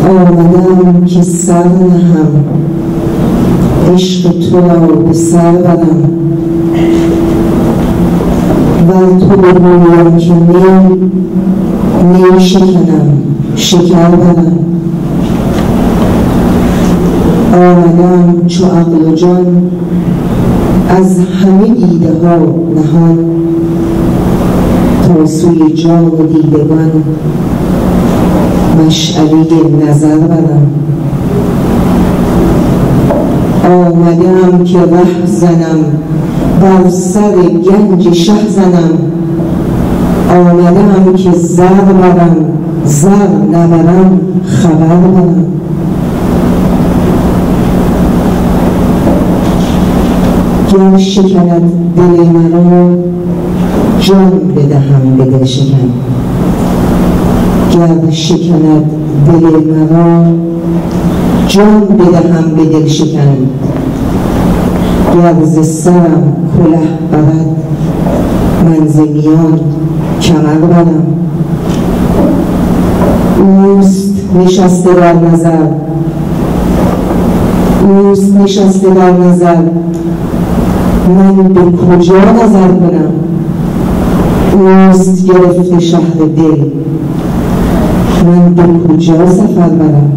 آمدم که سر نهم، عشق تو را به سر برم. ور تو بگویم که می شکنم، شکر برم. آمدم چو عقل و جان از همه دیده ها نهان، تا سوی جان و دیدگان مشعله نظر برم. آمدم که ره زنم، بر سر گنج شه زنم. آمدم که زر برم، زر نبرم خبر برم. گر شکند دل مرا، جان بدهم به دلشکن. گر شکند دل مرا، جان بدهم به دلشکن. گر ز سرم کله برد، من ز میان کمر برم. اوست نشسته در نظر، اوست نشسته در نظر، من به کجا نظر کنم. اوست گرفته شهر دل، من به کجا سفر برم.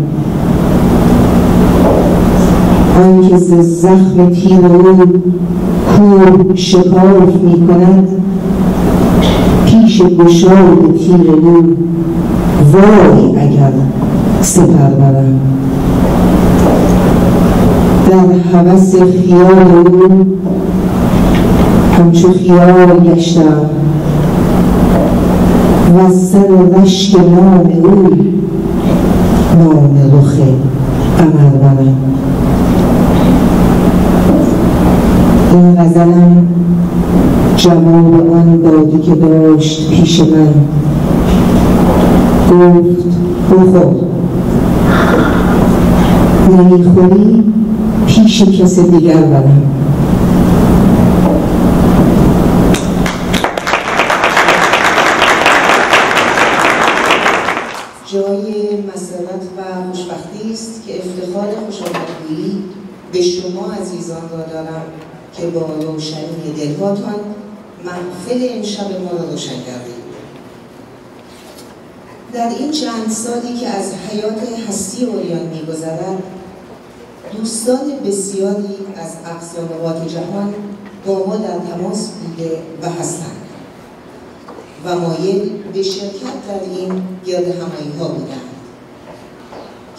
آنکه ز زخم تیر او کوه شکاف می کند، پیش گشاد تیر او وای اگر سپر برم. در هوس خیال او همچو خیال گشتم، و از سر رشک نام او نام رخ قمر برم. این غزلم جواب آن دادی که داشت پیش من. گفت بخور، نمیخوری پیش کس دیگر برم. جای مسرت و خوشبختی است که افتخار خوشامدگویی به شما عزیزان را دارم که با روشنی دلهاتان محفل امشب ما را روشن کردید. در این چند سالی که از حیات هستی اوریان می‌گذرد، دوستان بسیاری از اقصا نقاط جهان با ما در تماس بوده و هستند و مایل به شرکت در این گردهمایی‌ها بودند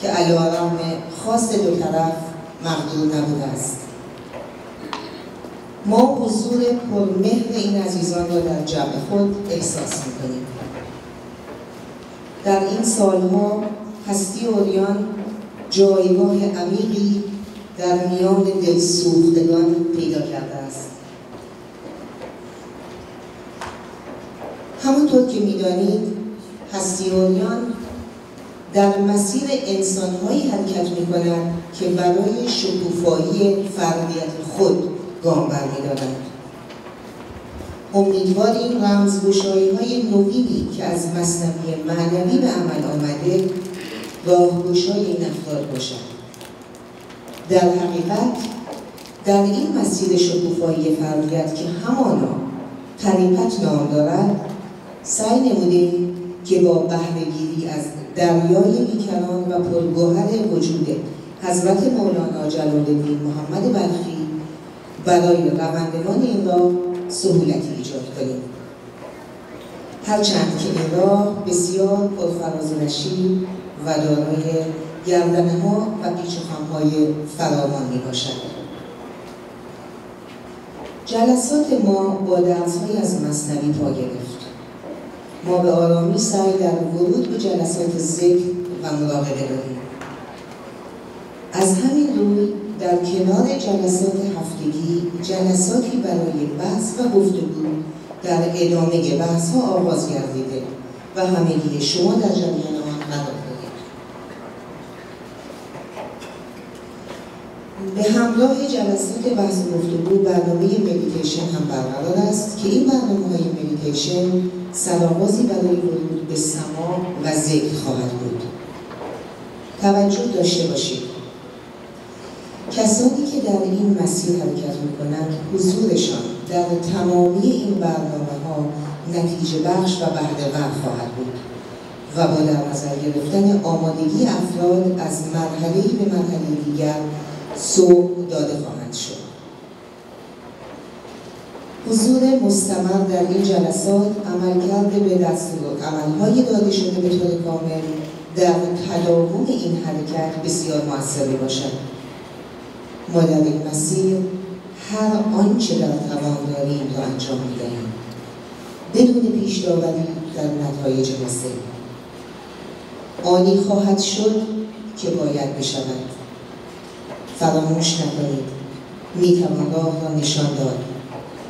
که علی‌رغم خواست دو طرف مقدور نبوده است. ما حضور پرمهر این عزیزان را در جمع خود احساس می‌کنیم. در این سالها هستی اوریان جایگاه عمیقی در میان دلسوختگان پیدا کرده است. همونطور که می‌دانید هستی اوریان در مسیر انسان‌هایی حرکت می‌کند که برای شکوفایی فردیت خود گام برمی‌دارند. امیدواریم رمزگشایی‌های نوینی که از مثنوی معنوی به عمل آمده راهگشای این افراد باشد. در حقیقت در این مسیر شکوفایی فردیت که همانا طریقت نام دارد، سعی نمودیم که با بهره‌گیری از دریای بیکران و پرگوهر وجود حضرت مولانا جلال الدین محمد بلخی برای روندگان این راه سهولتی ایجاد کنیم. هرچند که این راه بسیار پرفراز و نشیب و دارای گردنه‌ها و پیچ و خم‌های فراوان میباشد. جلسات ما با درس‌های از مثنوی پا گرفت. ما به آرامی سعی در ورود به جلسات ذکر و مراقبه داریم. از همین روی در کنار جلسات هفتگی جلساتی برای بحث و گفتگو در ادامه بحث‌ها آغاز گردیده و همگی شما در جریان آن قرار دارید. به همراه جلسات بحث و گفتگو برنامه مدیتیشن هم برقرار است که این برنامه‌های مدیتیشن سرآغازی برای ورود به سماع و ذکر خواهد بود. توجه داشته باشید، کسانی که در این مسیر حرکت می‌کنند حضورشان در تمامی این برنامه‌ها نتیجه بخش و بهره‌ور خواهد بود و با در نظر گرفتن آمادگی افراد از مرحله‌ای به مرحله دیگر سوق داده خواهند شد. حضور مستمر در این جلسات عملکرد به دستورالعمل‌های داده شده به طور کامل در تداوم این حرکت بسیار مؤثر باشد. ما در این مسیر هر آنچه در توان داریم را انجام می‌دهیم بدون پیش داوری در نتایج رسید. آنی خواهد شد که باید بشود. فراموش نکنید، می‌توان راه را نشان داد،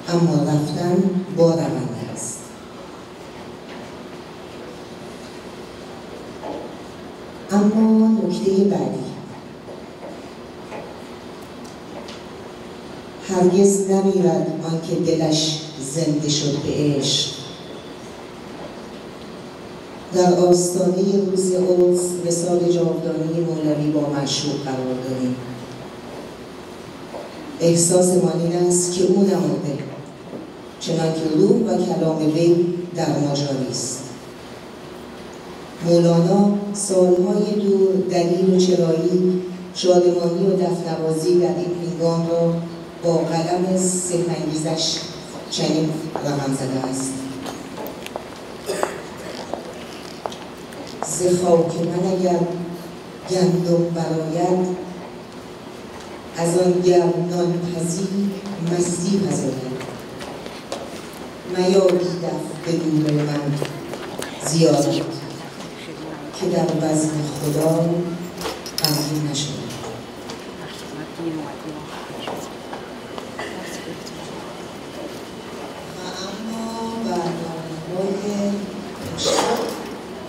اما رفتن با روند است. اما نکته بعدی، هرگز نمیرد آنکه دلش زنده شد به عشق. در آستانه روز عرس وصال جاودانی مولوی با معشوق قرار داریم. احساس ما این است که او نمرده، چنانکه روح و کلام وی در ما جاری است. مولانا سالهای دور دلیل و چرایی، شادمانی و دفنوازی در این هنگام را با قلم سحرانگیزش چنین رقم زده است: ز خاک من اگر گندم براید، از آن گردان پذیر مستی پذاید. میابی دف به دور من زیارت، که در وزن خدا غمگین نشد.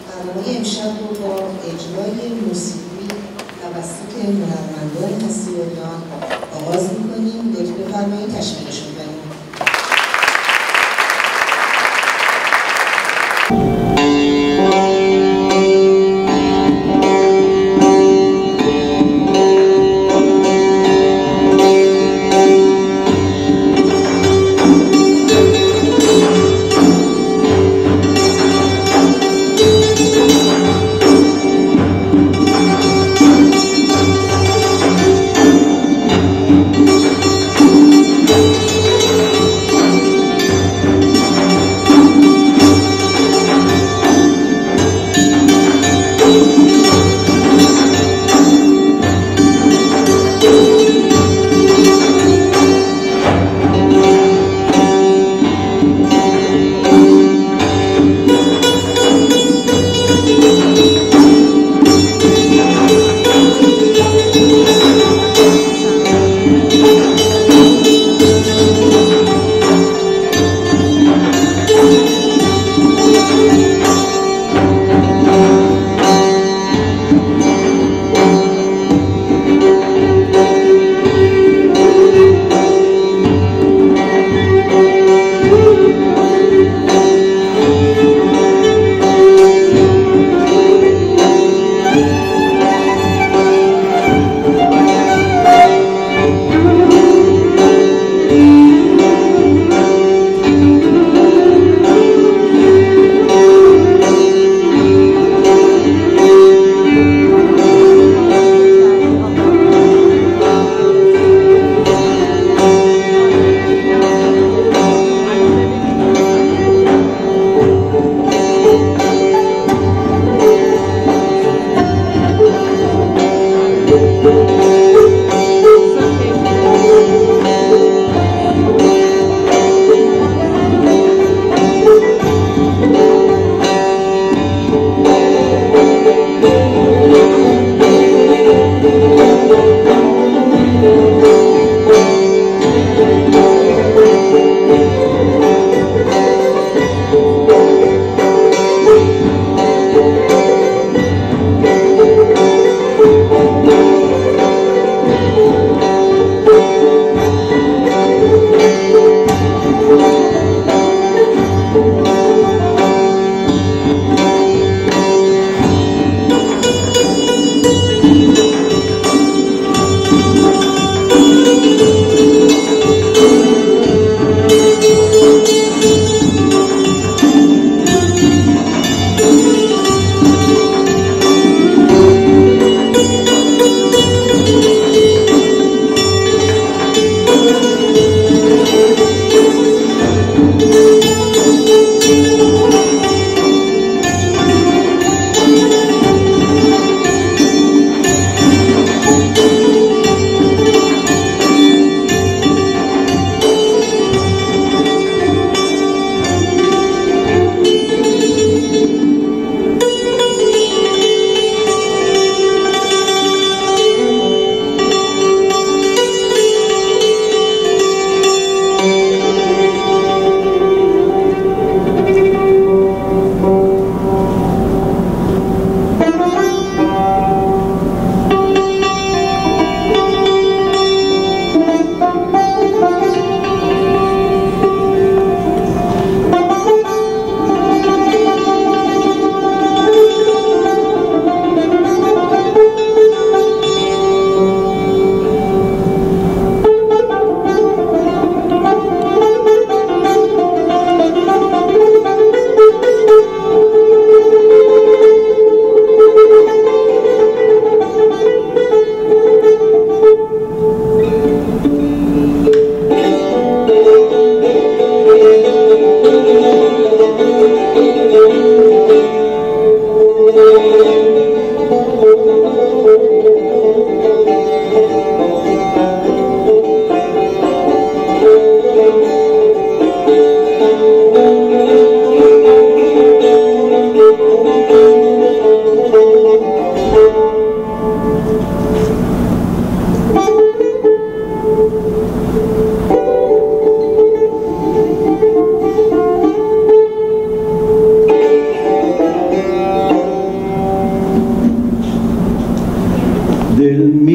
برنامه امشب رو با اجرای موسیقی توسط هنرمندان هستی‌آریان آغاز می‌کنیم. لطف بفرمایید تشویقشون کنیم.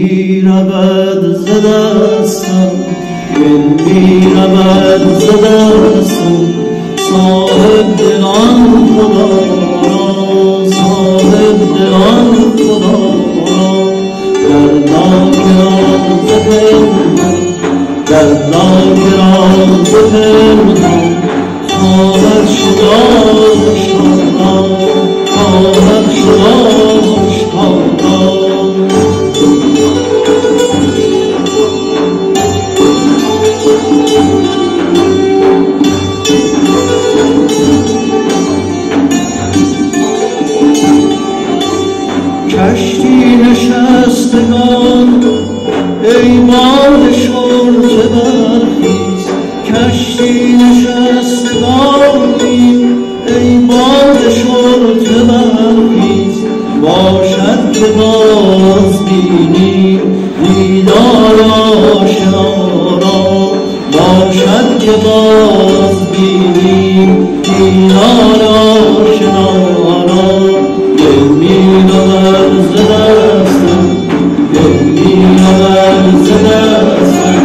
می رود ز دستم، دل می رود ز دستم، صاحب دلان خدا را، صاحب دلان خدا را، دردناک راز پنهان، دردناک راز پنهان، خواهد شد آشکارا، خواهد شد آشکارا. کشتی نشستگان ای باد شرطه برخیز، کشتی نشستگانی ای باد شرطه برخیز، باشد که باز بینی دیدار آشنا را، باشد که باز بینی دیدار آشنا را. دل می رود ز دستم، دل می رود ز دستم،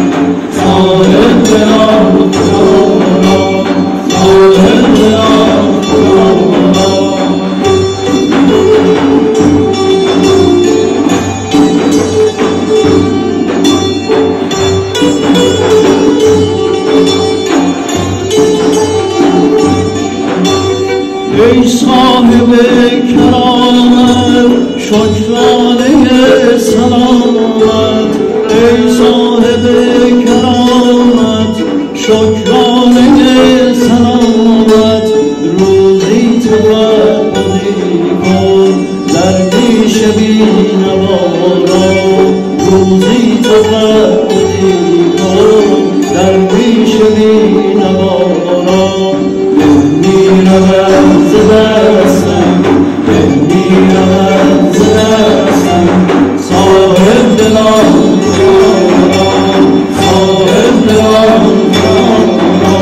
صاحب دلان خدا را، صاحب دلان خدا را. ای صاحب کرامت شکرانه سلامت، ای صاحب کرامت شکرانه سلامت، روزی توقعی کن در پیش بینوارا، روزی توقعی کن در پیش بینوارا. می رود ز دستم، دل می رود ز دستم، صاحب دلان خدا را، صاحب دلان خدا را.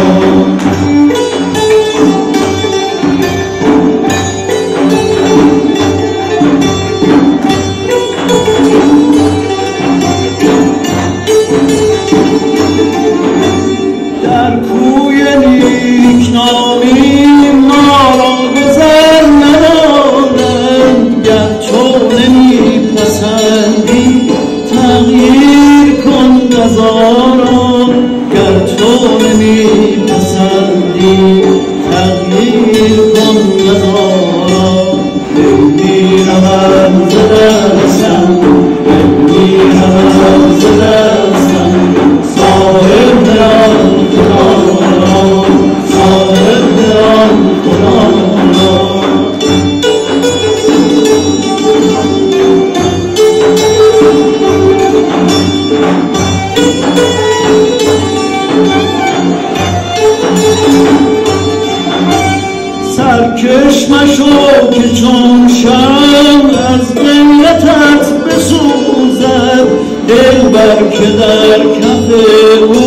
در کوی نیکنامی ما را گذر ندادند، گر چون نمیپسندی تغییر کن قضا را، گر چون نمیپسندی تغییر کن قضا را. دل می رود ز دستم، دل می رود ز دستم، صاحب دلان خدا را، صاحب دلان خدا را. سرکش مشو که چون شمع از غیرتت بسوزد، دلبر که در کف او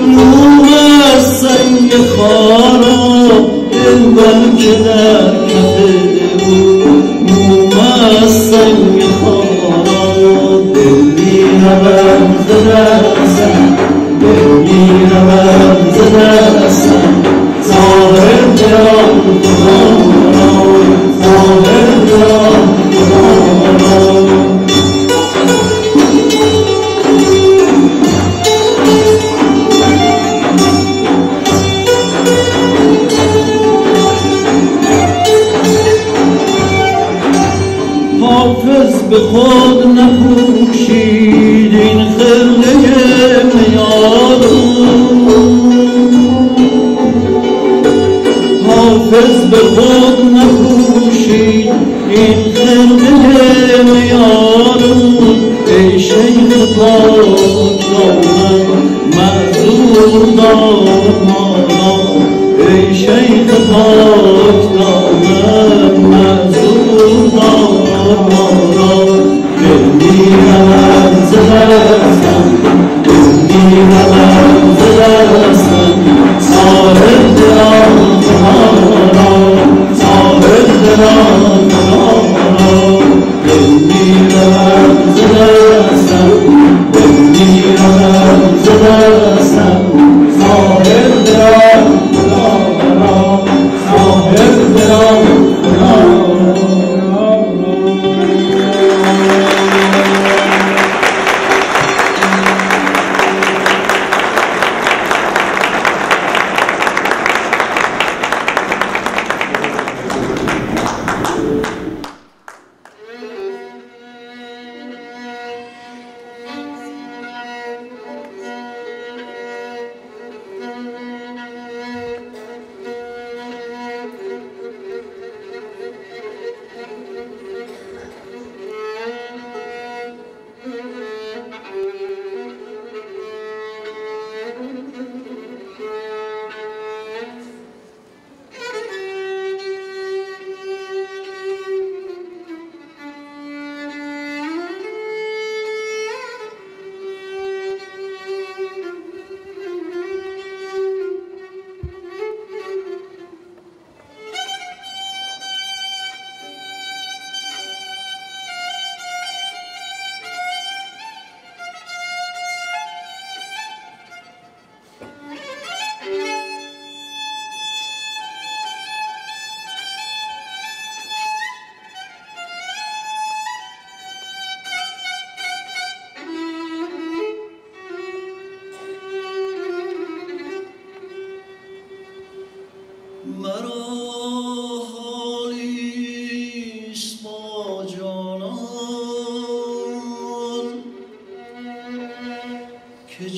موم از سنگ خارا، دلبر که در کف او موم از سنگ خارا. دل می رود ز دستم، دل می رود ز دستم، صاحب دلان خدا را، صاحب دلان خدا را. حافظ به خود نپوشید این خرقه میارون، حافظ به خود نپوشید این خرقه میارون. ای شیخ پاک دامن معذور دار ما را، ای شیخ پاک دامن معذور دار ما را. دل می رود ز دستم، دل می رود ز دستم، صاحب دلان خدا را، صاحب دلان خدا را. دل می رود ز دستم،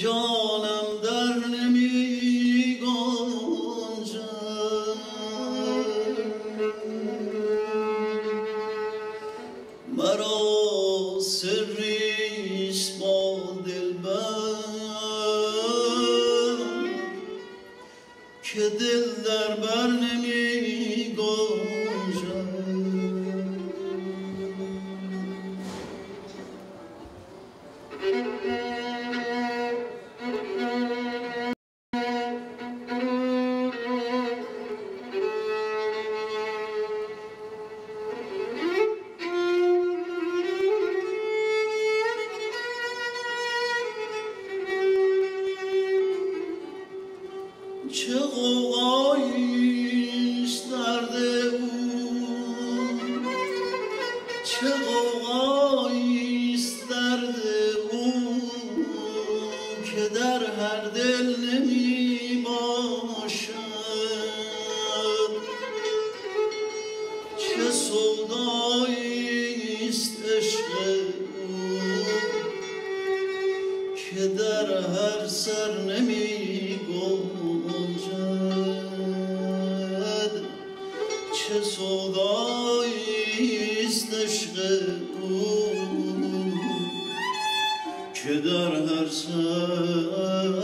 جانم در نمی گنجد مرا سریست با دلبر که دل در بر نمی گنجد چه غوغاییست درد او چه غوغاییست درد او که در هر دل نمی باشد چه سوداییست عشق او که در هر سر نمی گنجد چه سوداییست عشق او که در هر سر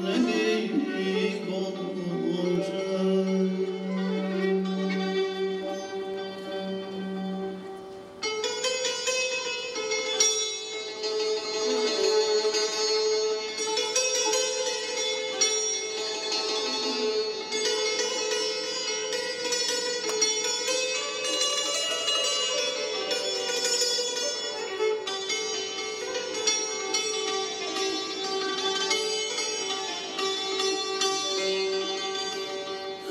نمی گنجد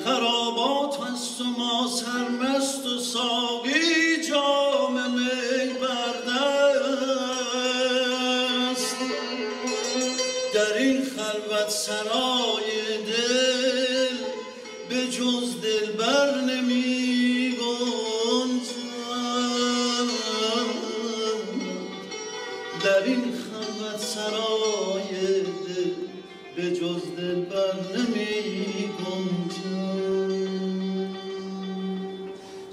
خرابات است و ما سرمست و ساقی جام می بر دست در این خلوت سرای دل به جز دلبر نمی گنجد در این خلوت سرای دل به جز دلبر نمی گنجد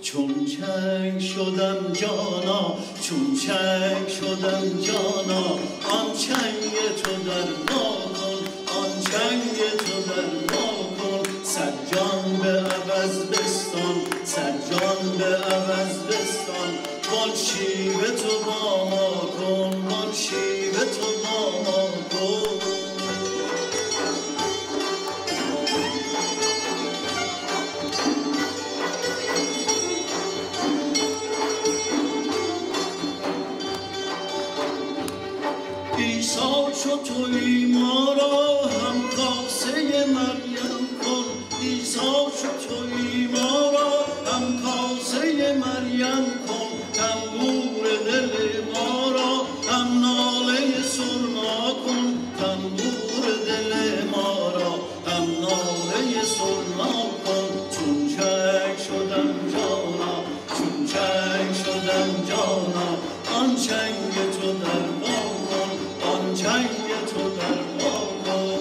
چون چنگ شدم جانا چون چنگ شدم جانا آن چنگ تو در ما کن آن چنگ تو در ما کن صد جان به عوض بستان صد جان به عوض بستان وان شیوه تو با ما کن وان شیوه تو با ما کن عیسی چو تویی ما را هم کاسه مریم کن عیسی چو تویی ما را هم کاسه مریم کن تنبور دل ما را هم ناله سرنا کن تنبور دل ما را هم ناله سرنا کن چون چنگ شدم جانا چون چنگ شدم جانا آن چنگ تو در ما کن آن چنگ تو در ما کن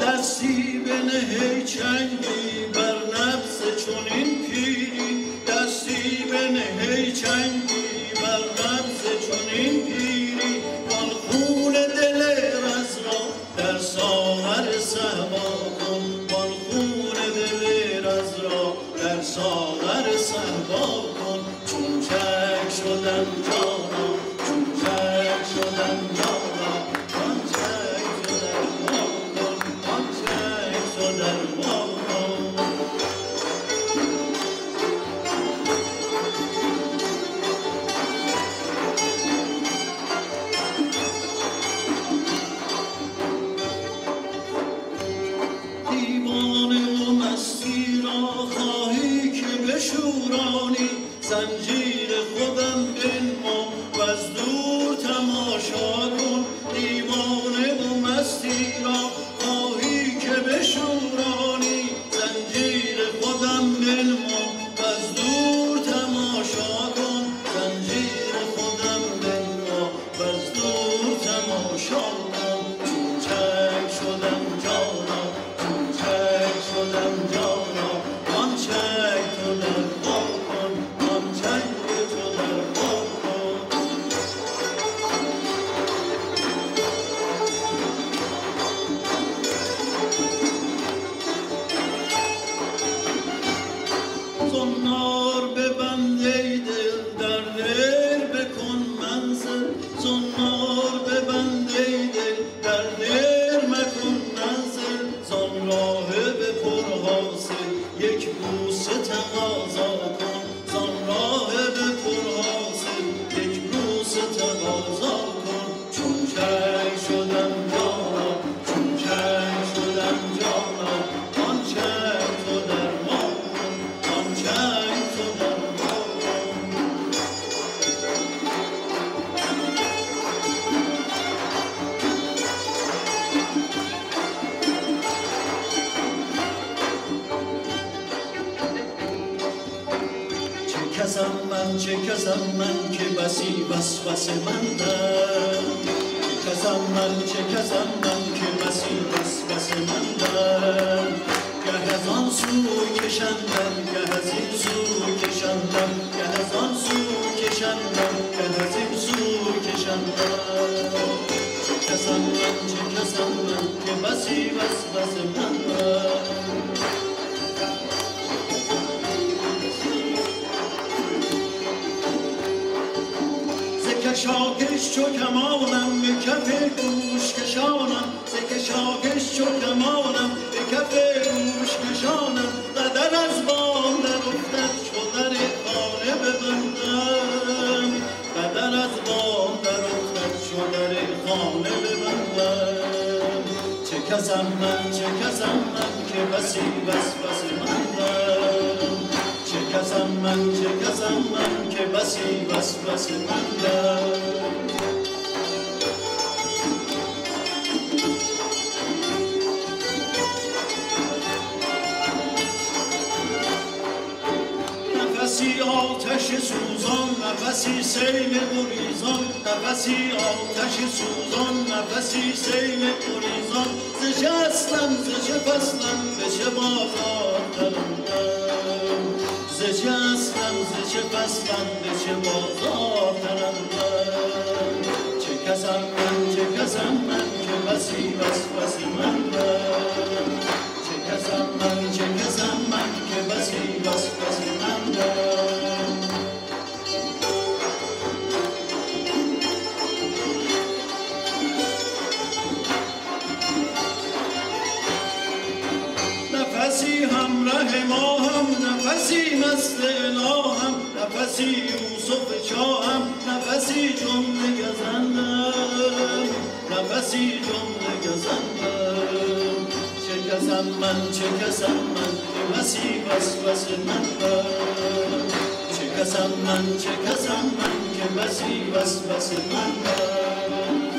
دستی بنه چنگی بر نفس چنین پیری دستی بنه چنگی بر نفس چنین پیری وان خون دل رز را در ساغر صهبا کن وان خون دل رز را در ساغر صهبا کن چون چنگ شدم جانا چون چنگ شدم جانا آن چنگ تو در ما کن آن چنگ تو در ما کن چه کسم من که بسی وسوسه مندم چه کسم من که بسی وسوسه مندم گه از آن سو کشندم گه از این سو کشندم گه از آن سو کشندم گه از این سو کشندم چه کسم من که بسی وسوسه مندم کشاکش چو کمانم به کف گوش کشانم ز کشاکش چو کمانم به کف گوش کشانم قدر از بام در افتد چو در خانه ببندم قدر از بام در افتد چو در خانه ببندم چه کسم من که بسی وسوسه مندم چه کسم من که بسی وسوسه مندم نفسی آتش سوزان نفسی سیل گریزان نفسی آتش سوزان نفسی سیل گریزان ز چه اصلم ز چه فصلم به چه بازار درندم ز چه اصلم ز چه فصلم به چه بازار درندم چه کسم من که بسی وسوسه مندم چه کسم من که بسی وسوسه مندم نفسی همراه ماهم نفسی مست الهام نفسی یوسف چاهم نفسی جمله گزندم نفسی جمله گزندم چه کسم من که بسی وسوسه مندم چه کسم من که بسی وسوسه مندم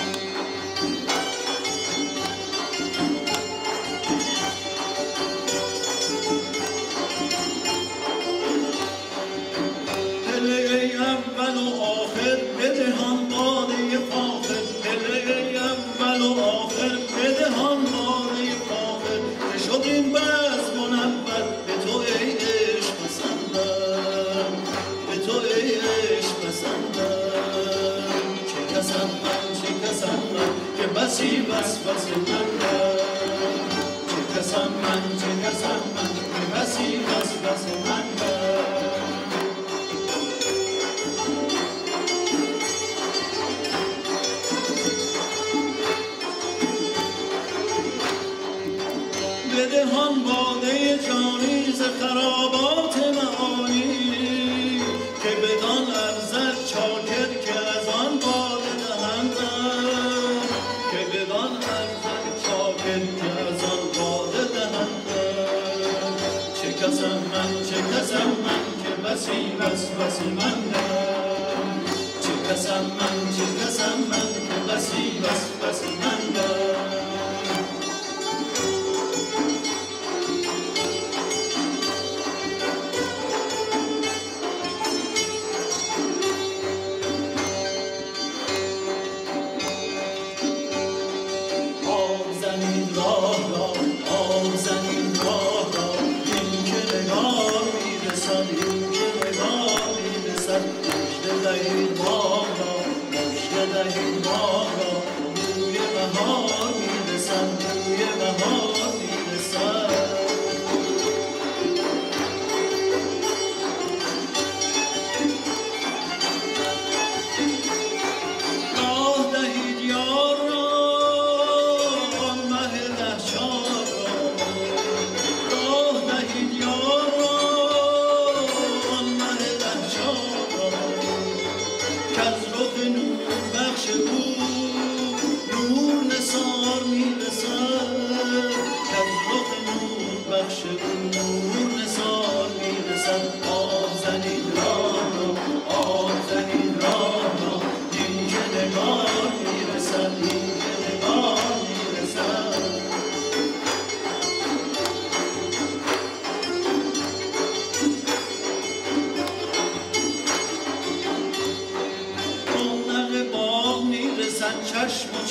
اول و آخر بدهان باده فاخر هله اول و آخر بدهان باده فاخر که شد این بزم منور به تو ای عشق پسندم به تو ای عشق پسندم چه کسم من که بسی وسوسه مندم چه کسم من که بسی وسوسه مندم بدهان باده جانی ز خرابات معانی که بدان ارزد چاکر که از آن باده دهندم که بدان ارزد چاکر که از آن باده دهندم چه کسم من که بسی وسوسه مندم چه کسم من که بسی وسوسه مندم مژده دهید ما را مژده دهید ما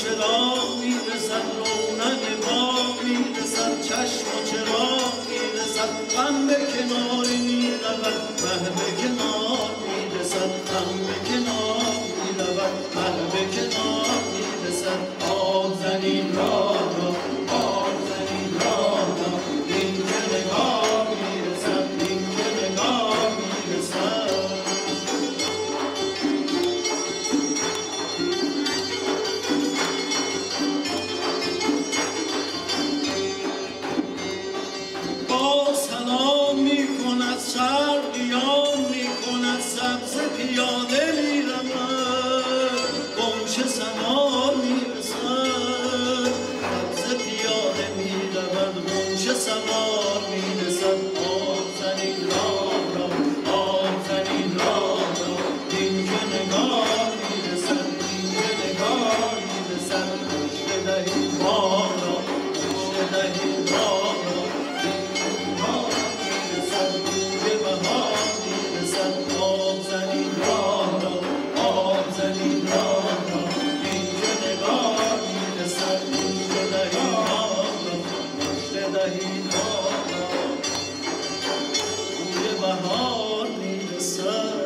چراغ میرسد، رونق باغ میرسد، چشم و چراغ میرسد، غم به کناری میرود، مه به کنار میرسد، غم به کنار میرود، مه به کنار میرسد. آب زنین راه را، آب زنین راه را، این که نگاه میرسد، این که نگاه میرسد. سلام می کند سر قیام می کند سبز پیاده می رود، گمشه سوار می رسد، سبز پیاده می رود، گمشه سوار می رسد. آب زنین راه را، آب زنین راه را، این که نگاه می رسد، این که نگاه می رسد. رشته دهید راه را، رشته دهید راه را، آب زنین راه را، آب زنین راه را، این که نگاه میرسد. رشته دهید راه را، رشته دهید راه را، بوی بهار میرسد.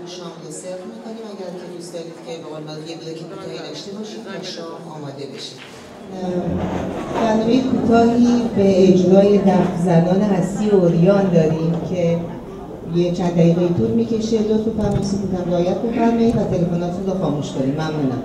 شام رو سرو میکنیم. اگر که دوست دارید که به قول معروف یه بلوک کوتاهی داشته باشید تا شام آماده بشه. برنامه کوتاهی به اجرای دف زنان هستی اوریان داریم که یه چند دقیقه طول میکشه. لطف بفرمایید سکوتم رعایت بفرمایید و تلفناتون رو خاموش کنیم. ممنونم.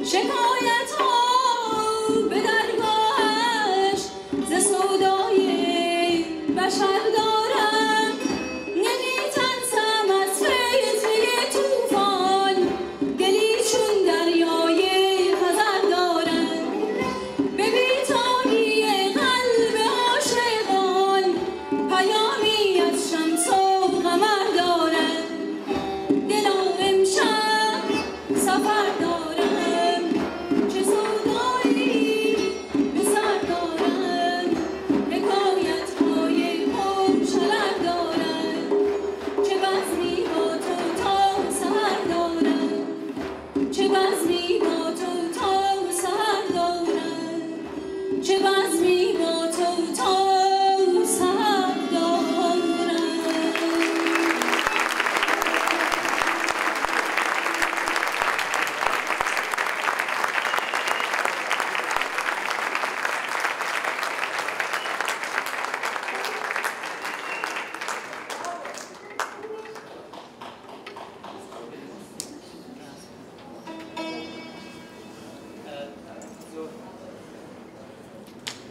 شکایت ها به درگاهش ز سودای بشر دارم نمی‌ترسم از فتنه طوفان دلی چون دریای خزر دارم به بی‌تابی قلب عاشقان پیامی از شمس و قمر دارم دلا امشب سفر دارم چه سودایی به سر دارم حکایت های پرشرر دارم چه بزمی با تو تا سحر دارم چه بزمی با تو تا سحر دارم چه بزمی با تو تا سحر دارم.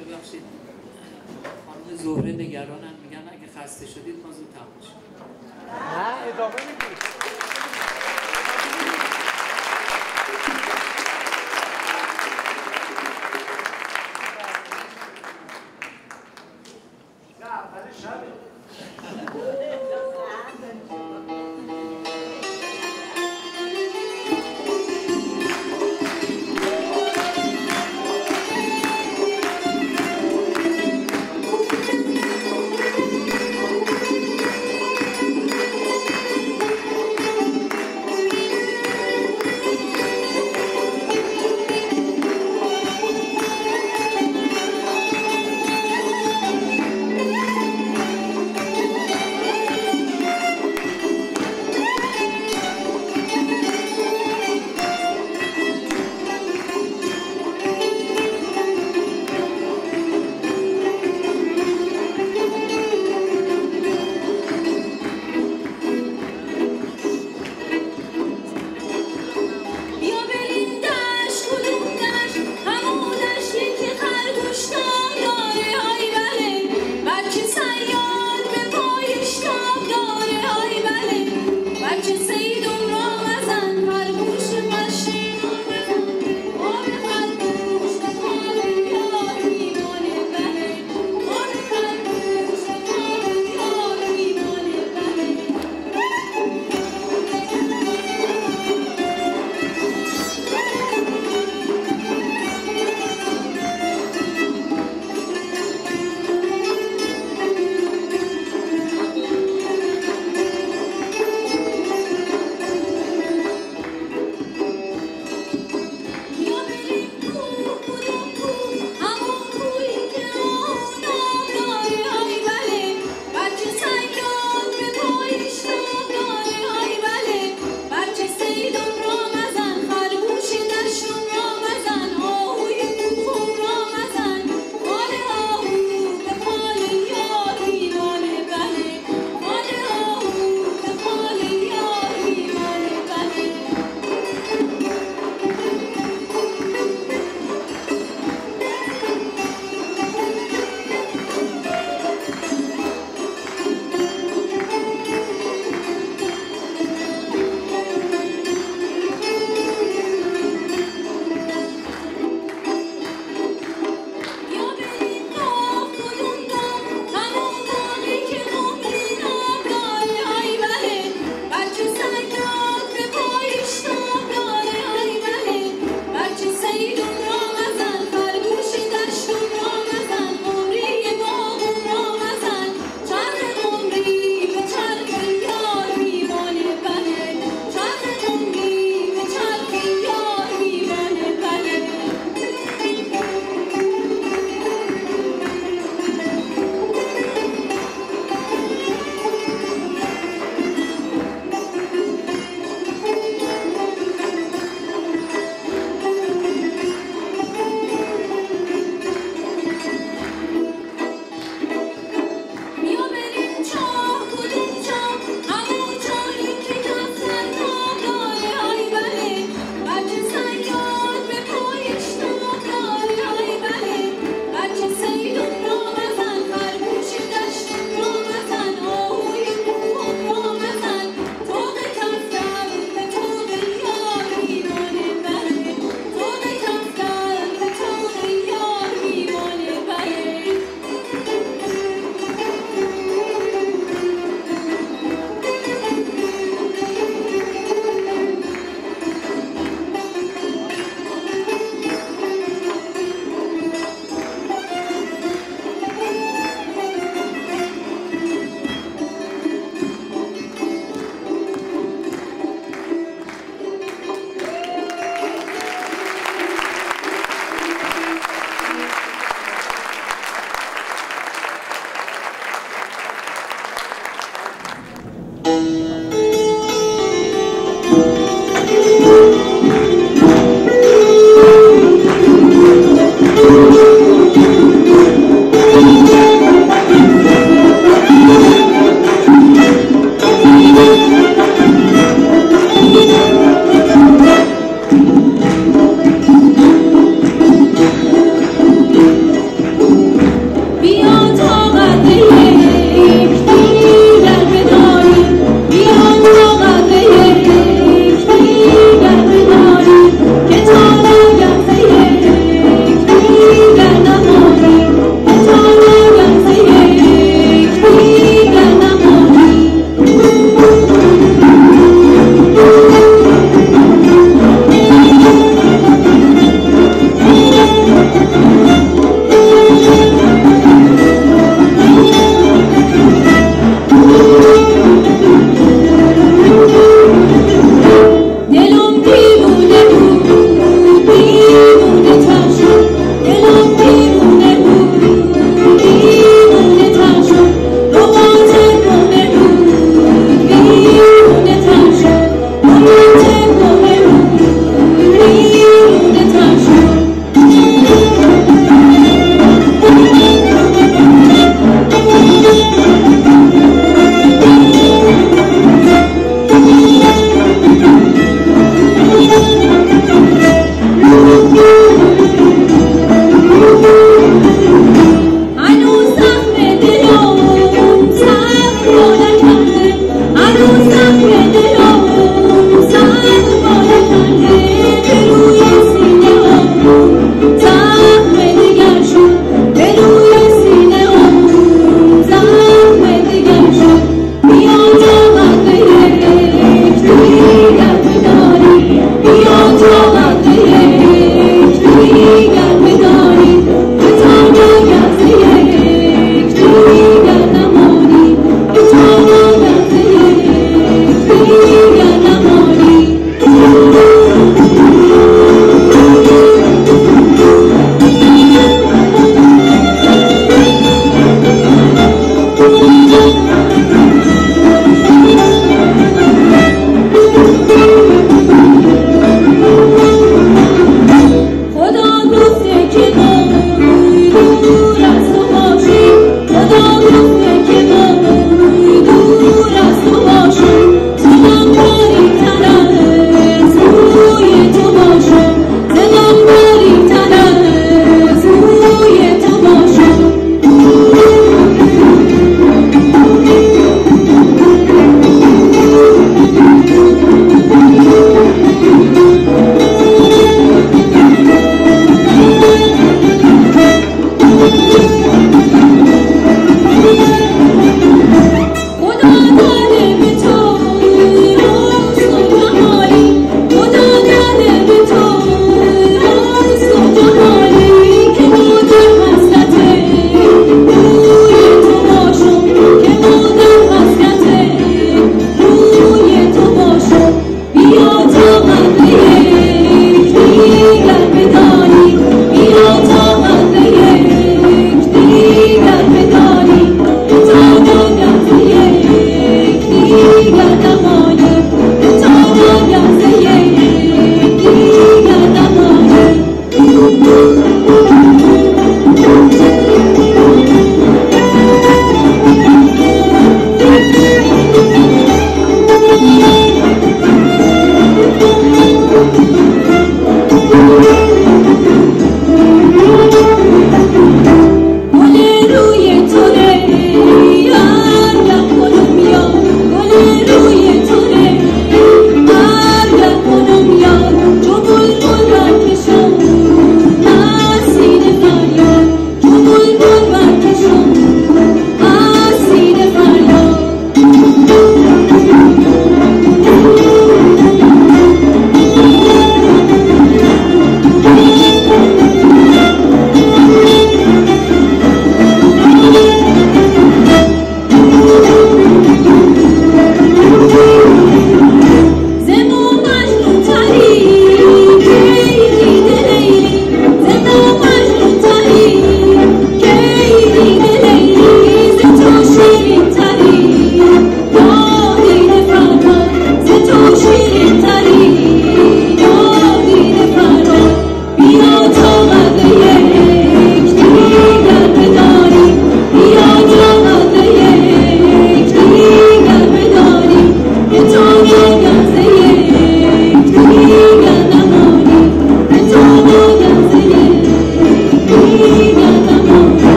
ببخشید خانم زهره نگرانن میگن اگه خسته شدید ما زود تموم شیم. نه ادامه میدید. نه اول شبه.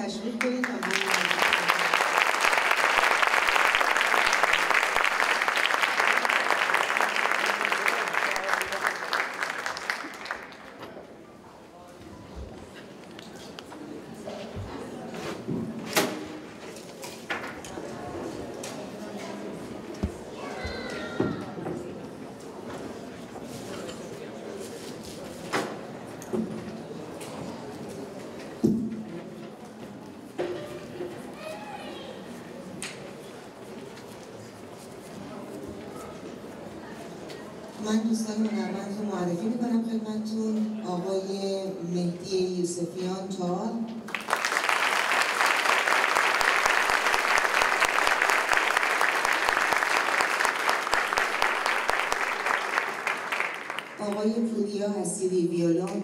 تشویق کنید تا من دوستان هنرمند رو معرفی میکنم خدمتتون. آقای مهدی یوسفیان تال، آقای پوریا حسیری ویولون،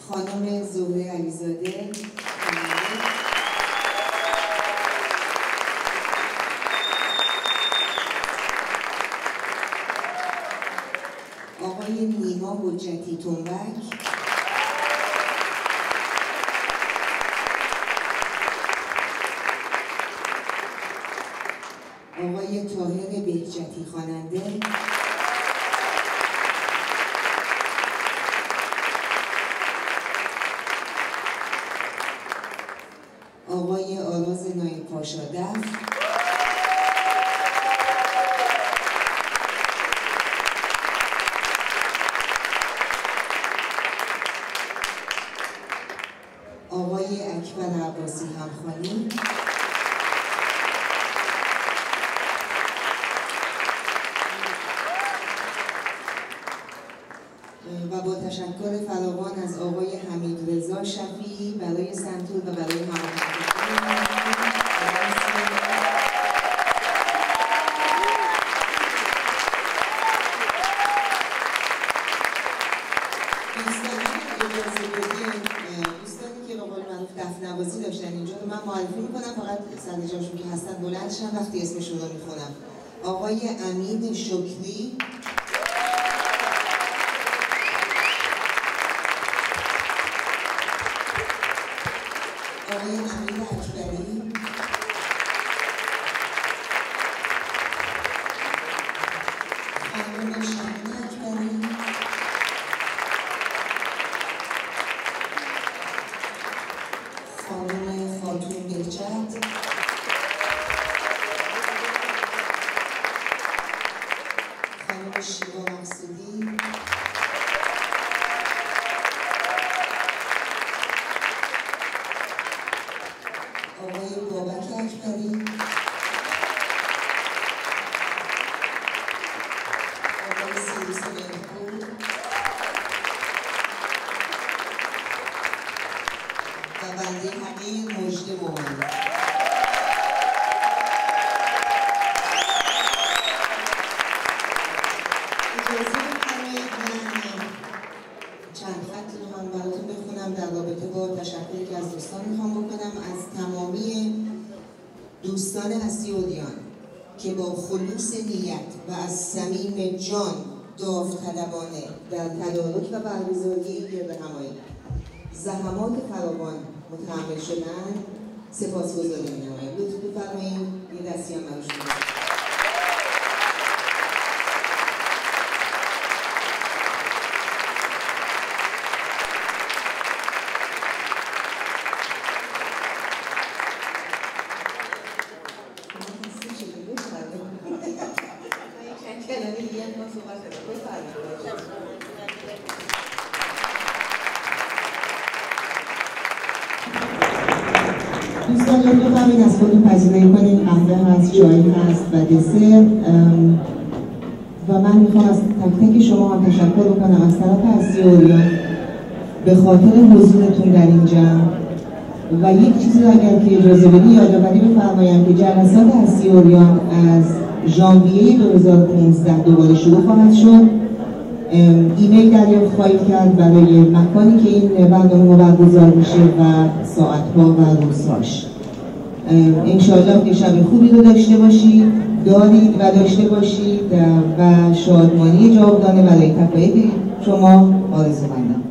خانم زهره علیزاده، آقای نیما حجتی تنبک، آقای طاهر بهجتی خواننده، آقای آراز نایب پاشا دف، آقای اکبر عباسی همخوانی، و با تشکر فراوان از آقای حمیدرضا شفیعی برای سنتور و برای همراهی. دوستانی که به قول معروف دفنوازی داشتن اینجا رو من معرفی میکنم، فقط سر جاشون که هستن بلند شن وقتی اسمشون رو میخونم. آقای امین شکری، آقای امیر اکبری، خانم شمینه اکبری، خانم خاتون بهجت، خانم شیوا مقصودی، آقای بابک اکبری، آقای سیروس مهرپور و بنده حقیر مژده مومنی. اجازه بفرمایید من چند خط رو هم براتون بخونم در رابطه با تشکری که از دوستان میخوام بکنم، از تمامی دوستان هستی اودیان که با خلوص نیت و از صمیم جان داوطلبانه در تدارک و برگزاری گردهمایی زحمات فراوان متحمل شدن سپاسگزاری می‌نمایم. لطف بفرمایید یه دستی هم براش بزنید. دوستان لطفاً همین از خودتون پذیرایی کنید، قهوه هست، چای هست و دسر. و من میخوام از تک تک شما هم تشکر بکنم از طرف هستی اودیان به خاطر حضورتون در این جمع. و یک چیزی اگر که اجازه بدی یادآوری بفرمایم که جلسات هستی اودیان از ژانویه 2015 دوباره شروع خواهد شد. ایمیل دریافت خواهید کرد برای مکانی که این برنامه برگزار میشه و ساعتها و روزهاش. انشاءالله که شب خوبی رو داشته باشید دارید و داشته باشید و شادمانی جاودانه برای تقاعد شما آرزو مندم.